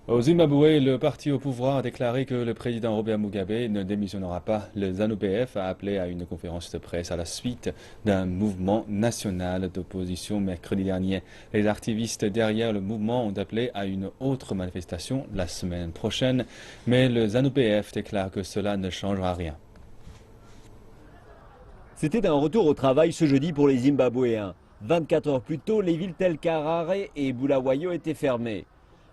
Au Zimbabwe, le parti au pouvoir a déclaré que le président Robert Mugabe ne démissionnera pas. Le ZANU-PF a appelé à une conférence de presse à la suite d'un mouvement national d'opposition mercredi dernier. Les activistes derrière le mouvement ont appelé à une autre manifestation la semaine prochaine, mais le ZANU-PF déclare que cela ne changera rien. C'était un retour au travail ce jeudi pour les Zimbabwéens. 24 heures plus tôt, les villes telles qu'Harare et Bulawayo étaient fermées.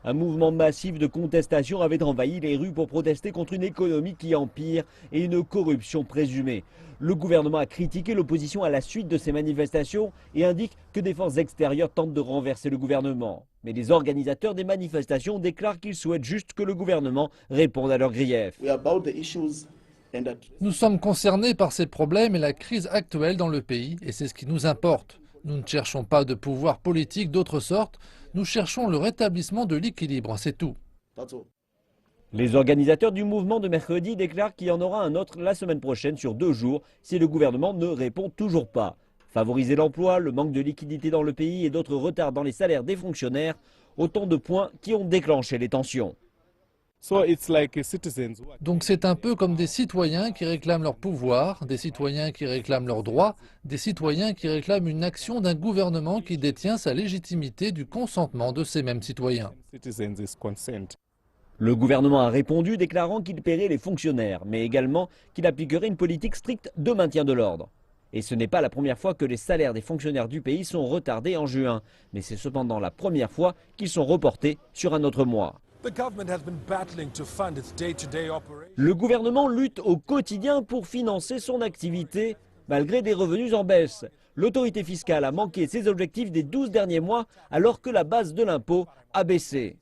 Un mouvement massif de contestation avait envahi les rues pour protester contre une économie qui empire et une corruption présumée. Le gouvernement a critiqué l'opposition à la suite de ces manifestations et indique que des forces extérieures tentent de renverser le gouvernement. Mais les organisateurs des manifestations déclarent qu'ils souhaitent juste que le gouvernement réponde à leurs griefs. Nous sommes concernés par ces problèmes et la crise actuelle dans le pays, et c'est ce qui nous importe. Nous ne cherchons pas de pouvoir politique d'autre sorte, nous cherchons le rétablissement de l'équilibre, c'est tout. Les organisateurs du mouvement de mercredi déclarent qu'il y en aura un autre la semaine prochaine sur 2 jours si le gouvernement ne répond toujours pas. Favoriser l'emploi, le manque de liquidité dans le pays et d'autres retards dans les salaires des fonctionnaires, autant de points qui ont déclenché les tensions. Donc c'est un peu comme des citoyens qui réclament leur pouvoir, des citoyens qui réclament leurs droits, des citoyens qui réclament une action d'un gouvernement qui détient sa légitimité du consentement de ces mêmes citoyens. Le gouvernement a répondu déclarant qu'il paierait les fonctionnaires, mais également qu'il appliquerait une politique stricte de maintien de l'ordre. Et ce n'est pas la première fois que les salaires des fonctionnaires du pays sont retardés en juin, mais c'est cependant la première fois qu'ils sont reportés sur un autre mois. Le gouvernement lutte au quotidien pour financer son activité, malgré des revenus en baisse. L'autorité fiscale a manqué ses objectifs des 12 derniers mois, alors que la base de l'impôt a baissé.